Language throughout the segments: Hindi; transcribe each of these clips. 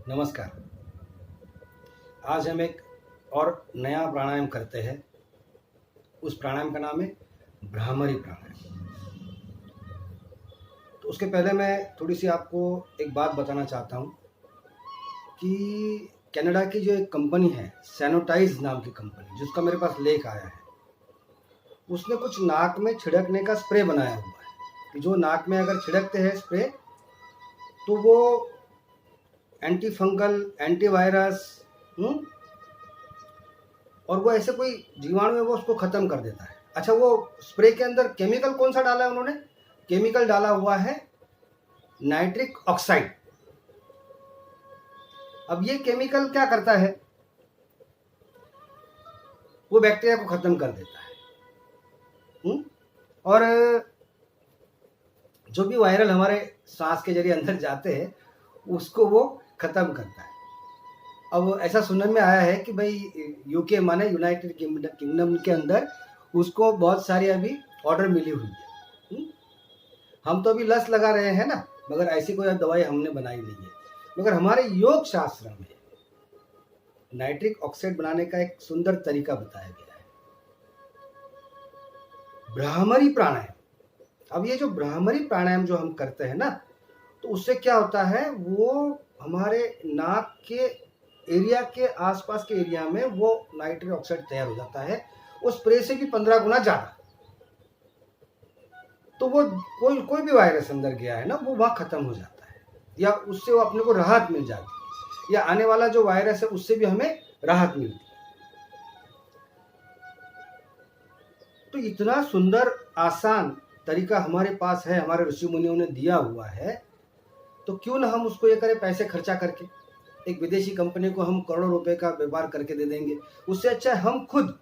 नमस्कार। आज हम एक और नया प्राणायाम करते हैं। उस प्राणायाम का नाम है भ्रामरी प्राणायाम। तो उसके पहले मैं थोड़ी सी आपको एक बात बताना चाहता हूँ कि कनाडा की जो एक कंपनी है, सैनिटाइज नाम की कंपनी, जिसका मेरे पास लेख आया है, उसने कुछ नाक में छिड़कने का स्प्रे बनाया हुआ है कि जो नाक में अगर छिड़कते हैं स्प्रे तो वो एंटी फंगल, एंटीवायरस और वो ऐसे कोई जीवाणु है वो उसको ख़त्म कर देता है। अच्छा, वो स्प्रे के अंदर केमिकल कौन सा डाला है उन्होंने? केमिकल डाला हुआ है नाइट्रिक ऑक्साइड। अब ये केमिकल क्या करता है? वो बैक्टीरिया को ख़त्म कर देता है और जो भी वायरल हमारे सांस के जरिए अंदर जाते हैं उसको वो ख़त्म करता है। अब ऐसा सुनने में आया है कि भाई यूके माने यूनाइटेड किंगडम के अंदर उसको बहुत सारी अभी ऑर्डर मिली हुई है। हम तो अभी लस लगा रहे हैं ना, मगर ऐसी कोई दवाई हमने बनाई नहीं है। मगर हमारे योग शास्त्र में नाइट्रिक ऑक्साइड बनाने का एक सुंदर तरीका बताया गया है, भ्रामरी प्राणायाम। अब ये जो भ्रामरी प्राणायाम जो हम करते हैं ना, तो उससे क्या होता है, वो हमारे नाक के एरिया के आसपास के एरिया में वो नाइट्रिक ऑक्साइड तैयार हो जाता है, वो स्प्रे से भी 15 गुना ज़्यादा। तो वो कोई भी वायरस अंदर गया है ना, वो वहाँ ख़त्म हो जाता है या उससे वो अपने को राहत मिल जाती है, या आने वाला जो वायरस है उससे भी हमें राहत मिलती है। तो इतना सुंदर आसान तरीका हमारे पास है, हमारे ऋषि मुनियों ने दिया हुआ है, तो क्यों ना हम उसको ये करें पैसे खर्चा करके। एक विदेशी कंपनी को हम करोड़ों रुपए का व्यापार करके दे देंगे, उससे अच्छा है हम खुद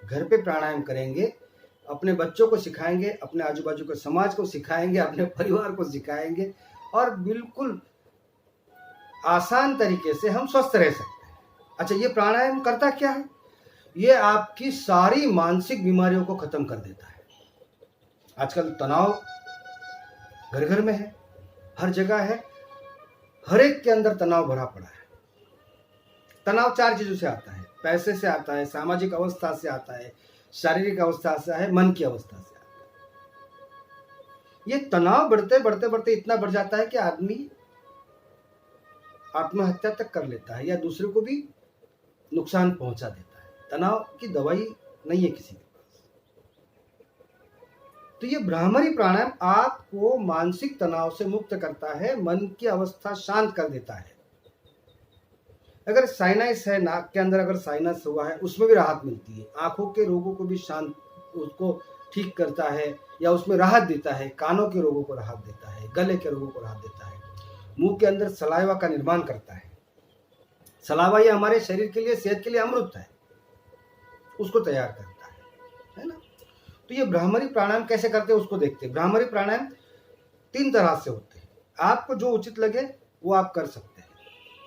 घर पे प्राणायाम करेंगे, अपने बच्चों को सिखाएंगे, अपने आजू बाजू के समाज को सिखाएंगे, अपने परिवार को सिखाएंगे और बिल्कुल आसान तरीके से हम स्वस्थ रह सकते हैं। अच्छा, ये प्राणायाम करता क्या है? ये आपकी सारी मानसिक बीमारियों को खत्म कर देता है। आजकल तनाव घर घर में है, हर जगह है, हर एक के अंदर तनाव भरा पड़ा है। तनाव 4 चीजों से आता है, पैसे से आता है, सामाजिक अवस्था से आता है, शारीरिक अवस्था से है, मन की अवस्था से आता है। ये तनाव बढ़ते बढ़ते बढ़ते इतना बढ़ जाता है कि आदमी आत्महत्या तक कर लेता है या दूसरे को भी नुकसान पहुंचा देता है। तनाव की दवाई नहीं है किसी के पास। तो ये भ्रामरी प्राणायाम आपको मानसिक तनाव से मुक्त करता है, मन की अवस्था शांत कर देता है। अगर साइनस है, नाक के अंदर अगर साइनस हुआ है, उसमें भी राहत मिलती है। आंखों के रोगों को भी शांत, उसको ठीक करता है या उसमें राहत देता है। कानों के रोगों को राहत देता है, गले के रोगों को राहत देता है। मुंह के अंदर सलाइवा का निर्माण करता है। सलाइवा ये हमारे शरीर के लिए, सेहत के लिए अमृत है, उसको तैयार करता है ना। तो ये भ्रामरी प्राणायाम कैसे करते हैं उसको देखते हैं। भ्रामरी प्राणायाम 3 तरह से होते हैं, आपको जो उचित लगे वो आप कर सकते हैं।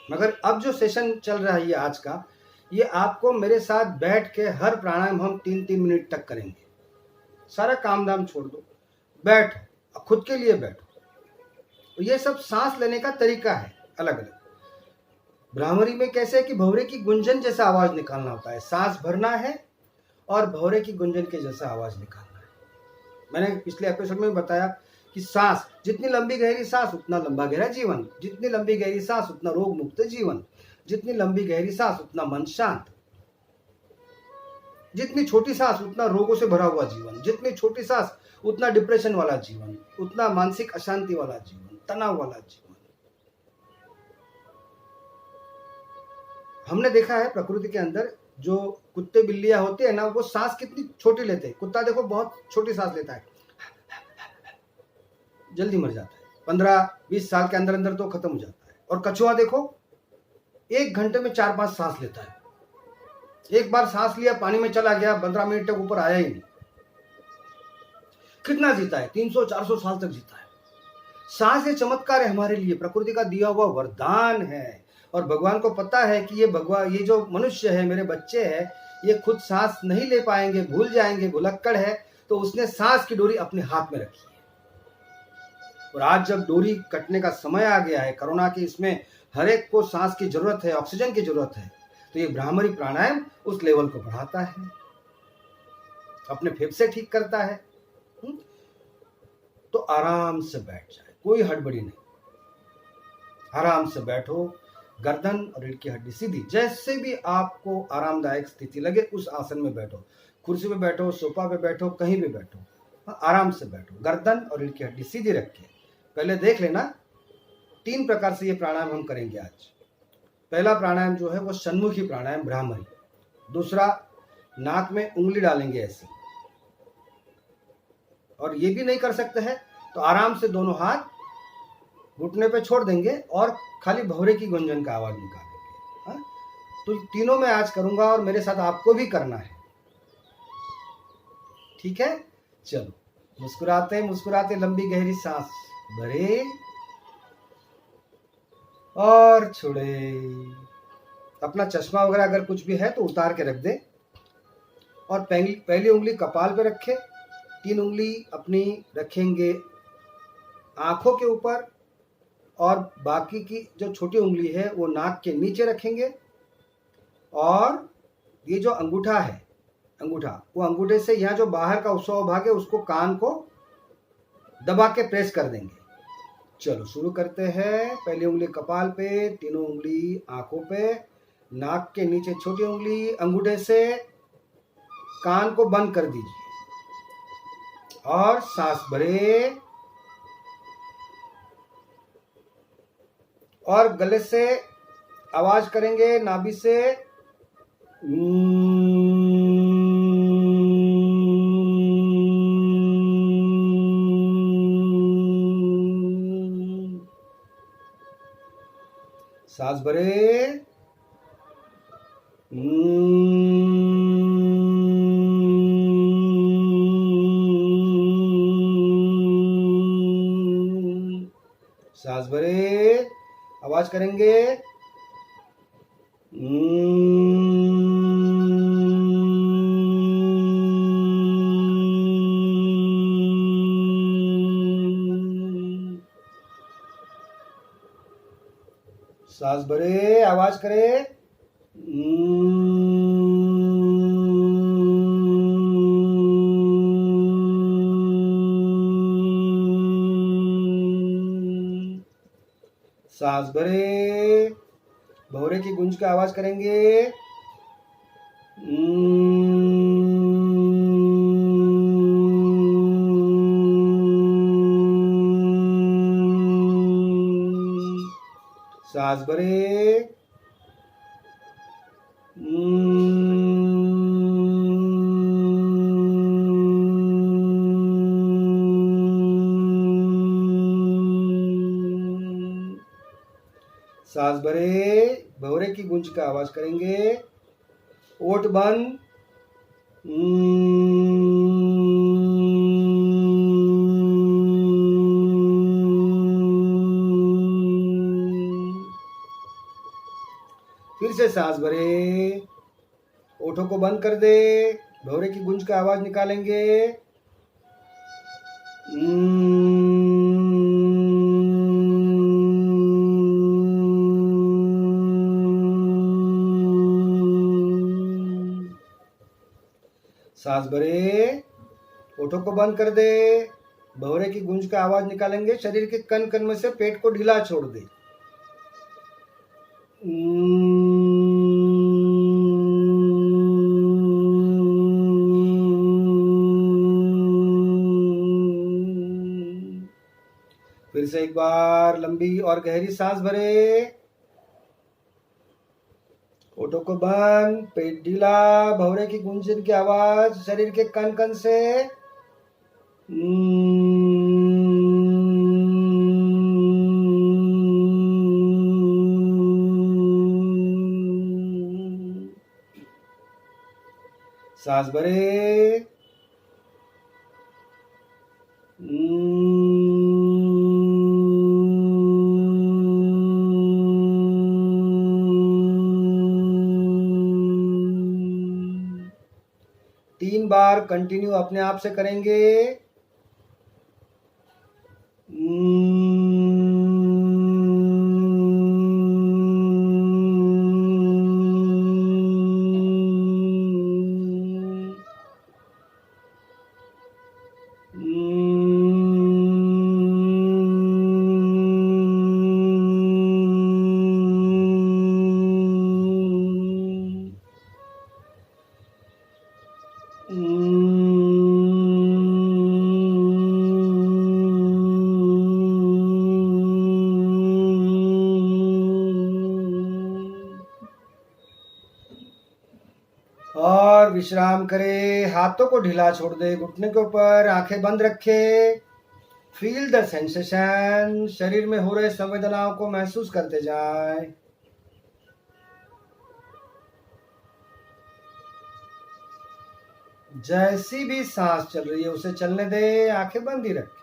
मगर अब जो सेशन चल रहा है ये आज का, ये आपको मेरे साथ बैठ के हर प्राणायाम हम 3-3 मिनट तक करेंगे। सारा काम धाम छोड़ दो, बैठो, खुद के लिए बैठो। ये सब सांस लेने का तरीका है अलग अलग। भ्रामरी में कैसे है कि भंवरे की गुंजन जैसा आवाज निकालना होता है, सांस भरना है और भंवरे की गुंजन के जैसा आवाज निकालना है। मैंने पिछले एपिसोड में बताया कि सांस, जितनी लंबी गहरी सांस उतना लंबा गहरा जीवन, जितनी लंबी गहरी सांस उतना रोग मुक्त जीवन, जितनी लंबी गहरी सांस उतना मन शांत, जितनी छोटी सांस उतना रोगों से भरा हुआ जीवन, जितनी छोटी सांस उतना डिप्रेशन वाला जीवन, उतना मानसिक अशांति वाला जीवन, तनाव वाला जीवन। हमने देखा है प्रकृति के अंदर जो कुत्ते बिल्लियां होते हैं ना, वो सांस कितनी छोटी लेते हैं। कुत्ता देखो बहुत छोटी सांस लेता है, जल्दी मर जाता है, 15-20 साल के अंदर अंदर तो खत्म हो जाता है। और कछुआ देखो 1 घंटे में 4-5 सांस लेता है। एक बार सांस लिया, पानी में चला गया, 15 मिनट तक ऊपर आया ही नहीं। कितना जीता है? 300-400 साल तक जीता है। सांस ये चमत्कार है हमारे लिए, प्रकृति का दिया हुआ वरदान है। और भगवान को पता है कि ये जो मनुष्य है, मेरे बच्चे हैं, ये खुद सांस नहीं ले पाएंगे, भूल जाएंगे, भुलक्कड़ है, तो उसने सांस की डोरी अपने हाथ में रखी है। और आज जब डोरी कटने का समय आ गया है, कोरोना के इसमें हर एक को सांस की जरूरत है, ऑक्सीजन की जरूरत है, तो ये भ्रामरी प्राणायाम उस लेवल को बढ़ाता है, अपने फेफड़े ठीक करता है। तो आराम से बैठ जाए, कोई हड़बड़ी नहीं, आराम से बैठो, गर्दन और रीढ़ की हड्डी सीधी, जैसे भी आपको आरामदायक स्थिति लगे उस आसन में बैठो, कुर्सी पे बैठो, सोफा पे बैठो, कहीं भी बैठो, आराम से बैठो, गर्दन और रीढ़ की हड्डी सीधी रख के। पहले देख लेना, 3 प्रकार से ये प्राणायाम हम करेंगे आज। पहला प्राणायाम जो है वो सन्मुखी प्राणायाम भ्रामरी, दूसरा नाक में उंगली डालेंगे ऐसे, और ये भी नहीं कर सकते हैं तो आराम से दोनों हाथ घुटने पे छोड़ देंगे और खाली भौरे की गुंजन का आवाज निकालेंगे। तो तीनों मैं आज करूंगा और मेरे साथ आपको भी करना है, ठीक है? चलो, मुस्कुराते मुस्कुराते लंबी गहरी सांस भरे और छोड़े। अपना चश्मा वगैरह अगर कुछ भी है तो उतार के रख दे, और पहली उंगली कपाल पे रखे, 3 उंगली अपनी रखेंगे आंखों के ऊपर, और बाकी की जो छोटी उंगली है वो नाक के नीचे रखेंगे, और ये जो अंगूठा है, अंगूठा, वो अंगूठे से यहाँ जो बाहर का उसवा भाग है उसको कान को दबा के प्रेस कर देंगे। चलो शुरू करते हैं। पहली उंगली कपाल पे, तीनों उंगली आंखों पे, नाक के नीचे छोटी उंगली, अंगूठे से कान को बंद कर दीजिए और सांस भरे, और गले से आवाज करेंगे नाभि से, सांस भरे, सांस भरे, आवाज करेंगे, सांस भरे, आवाज करे, सांस भरे, भौरे की गूंज का आवाज करेंगे, सांस भरे, सांस भरे, भौरे की गूंज का आवाज करेंगे, ओठ बंद, फिर से सांस भरे, ओठों को बंद कर दे, भौरे की गूंज का आवाज निकालेंगे, सांस भरे, ओठों को बंद कर दे, भौरे की गूंज का आवाज निकालेंगे, शरीर के कण कण में से पेट को ढीला छोड़ दे, फिर से एक बार लंबी और गहरी सांस भरे, ओठों को बंद, पेट ढीला, भौरे की गूंजन की आवाज शरीर के कण कण से, सांस भरे, तीन बार कंटिन्यू अपने आप से करेंगे, और विश्राम करे, हाथों को ढीला छोड़ दे, घुटने के ऊपर, आंखें बंद रखे। फील द सेंसेशन, शरीर में हो रहे संवेदनाओं को महसूस करते जाएं। जैसी भी सांस चल रही है उसे चलने दे, आंखें बंद ही रखें।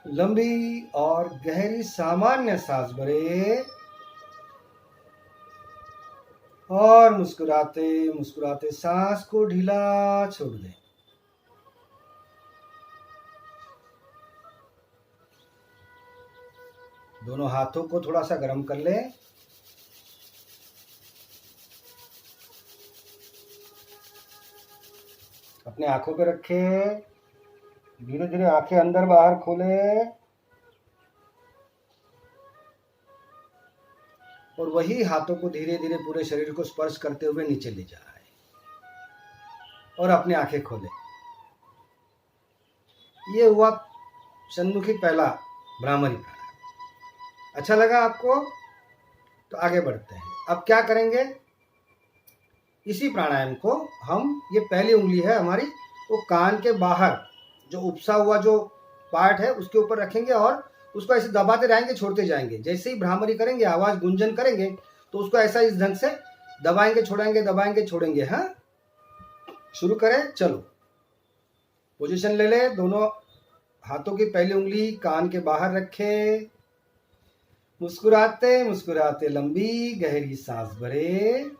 लंबी और गहरी सामान्य सांस भरे और मुस्कुराते मुस्कुराते सांस को ढीला छोड़ दें। दोनों हाथों को थोड़ा सा गर्म कर लें। अपने आंखों पे रखें, धीरे धीरे आंखें अंदर बाहर खोलें और वही हाथों को धीरे धीरे पूरे शरीर को स्पर्श करते हुए नीचे ले जाए और अपनी आंखें खोलें। ये हुआ सन्मुखी पहला भ्रामरी प्राणायाम। अच्छा लगा आपको? तो आगे बढ़ते हैं। अब क्या करेंगे? इसी प्राणायाम को हम, ये पहली उंगली है हमारी, वो कान के बाहर जो उपसा हुआ जो पार्ट है उसके ऊपर रखेंगे और उसको ऐसे दबाते रहेंगे, छोड़ते जाएंगे। जैसे ही भ्रामरी करेंगे, आवाज गुंजन करेंगे, तो उसको ऐसा इस ढंग से दबाएंगे छोड़ेंगे। हाँ, शुरू करें। चलो, पोजीशन ले ले। दोनों हाथों की पहली उंगली कान के बाहर रखे। मुस्कुराते मुस्कुराते लंबी गहरी सांस भरे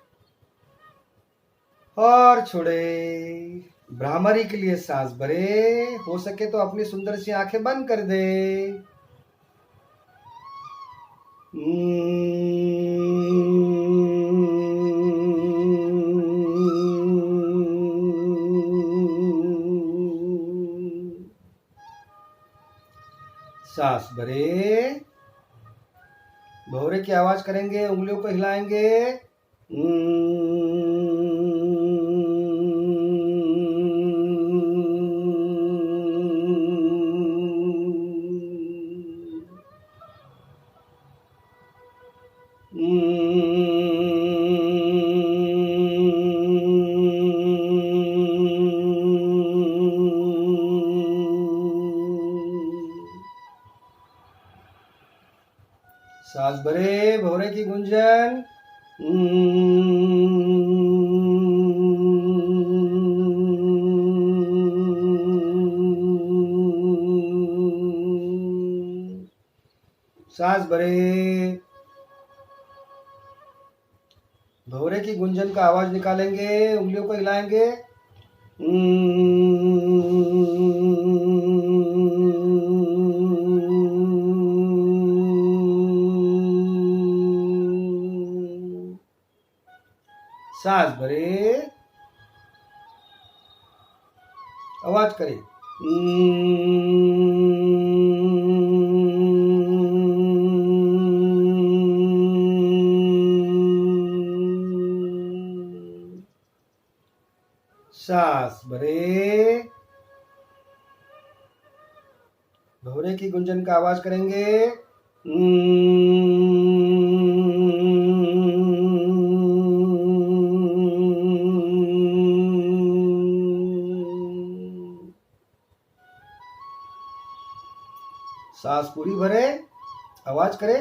और छोड़े। भ्रामरी के लिए सांस भरे। हो सके तो अपनी सुंदर सी आंखें बंद कर दे। सांस भरे, भौरे की आवाज करेंगे, उंगलियों को हिलाएंगे। सांस भरे, भौरे की गुंजन। सांस भरे, भौरे की गुंजन का आवाज निकालेंगे, उंगलियों को हिलाएंगे। सांस भरे, आवाज करें। सांस भरे, भौरे की गुंजन का आवाज करेंगे। सांस पूरी भरे, आवाज करे।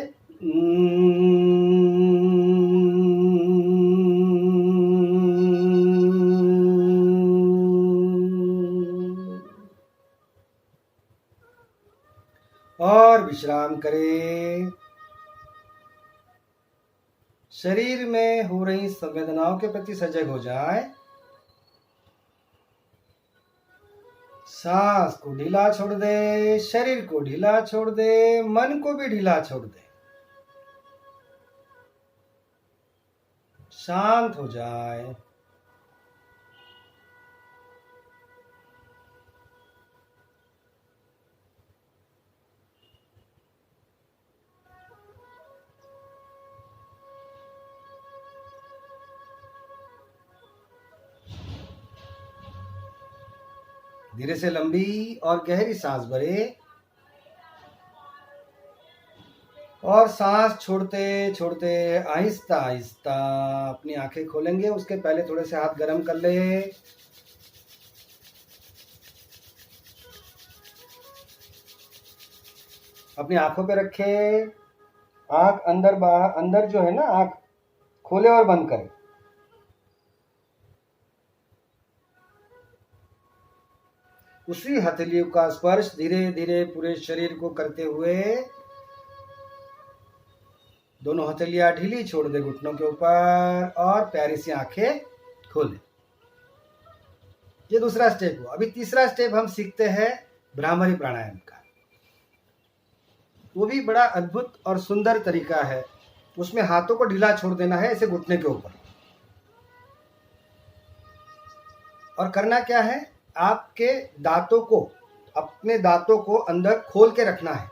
और विश्राम करें। शरीर में हो रही संवेदनाओं के प्रति सजग हो जाए। सांस को ढीला छोड़ दे, शरीर को ढीला छोड़ दे, मन को भी ढीला छोड़ दे। शांत हो जाए। धीरे से लंबी और गहरी सांस भरे और सांस छोड़ते छोड़ते आहिस्ता आहिस्ता अपनी आंखें खोलेंगे। उसके पहले थोड़े से हाथ गर्म कर ले। अपनी आंखों पे रखे। आंख अंदर बाहर, अंदर जो है ना, आंख खोले और बंद करें। उसी हथेलियों का स्पर्श धीरे धीरे पूरे शरीर को करते हुए दोनों हथेलियां ढीली छोड़ दे घुटनों के ऊपर और प्यारी सी आंखें खोले। ये दूसरा स्टेप हुआ। अभी तीसरा स्टेप हम सीखते हैं भ्रामरी प्राणायाम का। वो भी बड़ा अद्भुत और सुंदर तरीका है। उसमें हाथों को ढीला छोड़ देना है, ऐसे घुटने के ऊपर। और करना क्या है, आपके दांतों को, अपने दांतों को अंदर खोल के रखना है।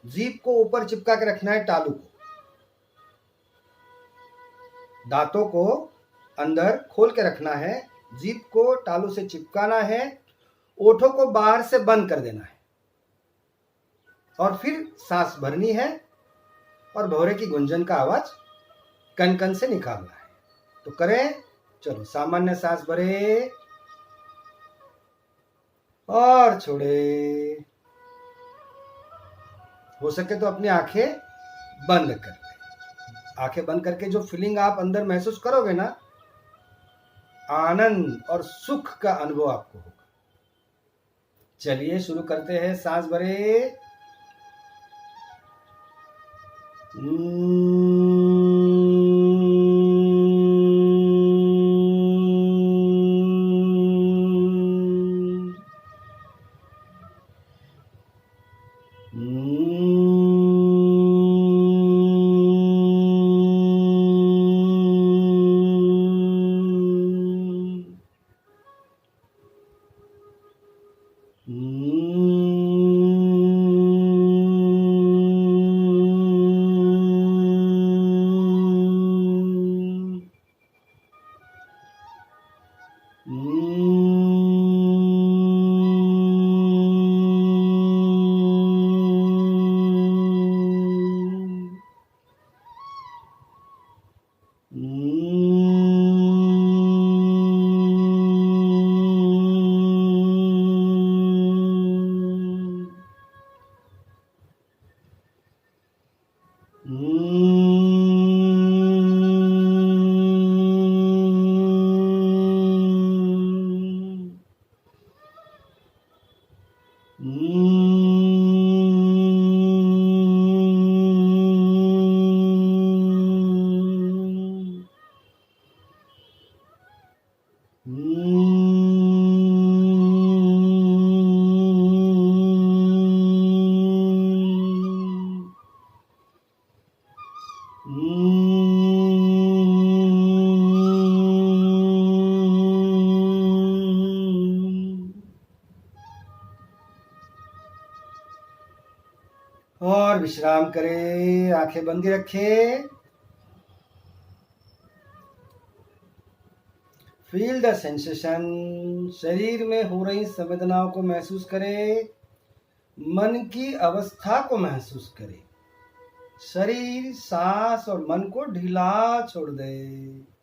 जीभ को ऊपर चिपका के रखना है, तालू को। दांतों को अंदर खोल के रखना है, जीभ को तालू से चिपकाना है, ओठों को बाहर से बंद कर देना है और फिर सांस भरनी है और भौरे की गुंजन का आवाज कन कन से निकालना है। तो करें। चलो, सामान्य सांस भरे और छोड़े। हो सके तो अपनी आंखें बंद कर ले। आंखें बंद करके जो फीलिंग आप अंदर महसूस करोगे ना, आनंद और सुख का अनुभव आपको होगा। चलिए शुरू करते हैं। सांस भरे। और विश्राम करें। आंखें बंद रखें। Feel the sensation. शरीर में हो रही संवेदनाओं को महसूस करें। मन की अवस्था को महसूस करें। शरीर, सांस और मन को ढीला छोड़ दे।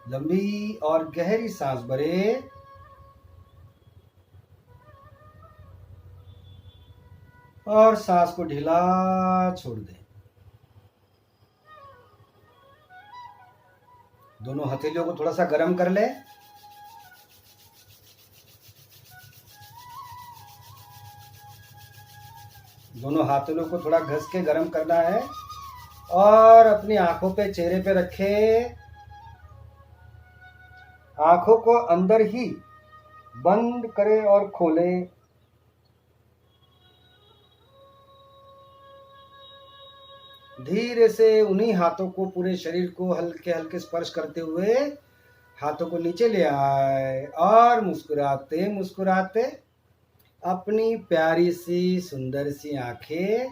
लंबी और गहरी सांस भरे और सांस को ढीला छोड़ दें। दोनों हथेलियों को थोड़ा सा गर्म कर लें। दोनों हथेलियों को थोड़ा घस के गर्म करना है और अपनी आंखों पे, चेहरे पे रखें। आंखों को अंदर ही बंद करें और खोलें। धीरे से उन्हीं हाथों को पूरे शरीर को हल्के हल्के स्पर्श करते हुए हाथों को नीचे ले आए और मुस्कुराते मुस्कुराते अपनी प्यारी सी सुंदर सी आंखें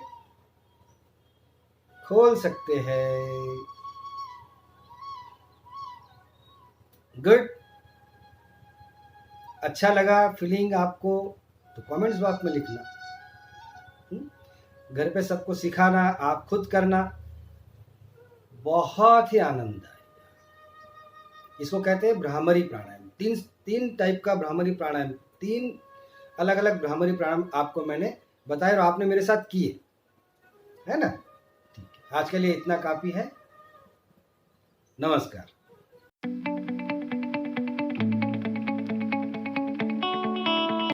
खोल सकते हैं। गुड। अच्छा लगा फीलिंग आपको तो कमेंट्स बॉक्स में लिखना। घर पे सबको सिखाना, आप खुद करना, बहुत ही आनंद आएगा। इसको कहते हैं भ्रामरी प्राणायाम। तीन टाइप का भ्रामरी प्राणायाम, 3 अलग अलग भ्रामरी प्राणायाम आपको मैंने बताया और आपने मेरे साथ किए, है ना। ठीक है, आज के लिए इतना काफी है। नमस्कार।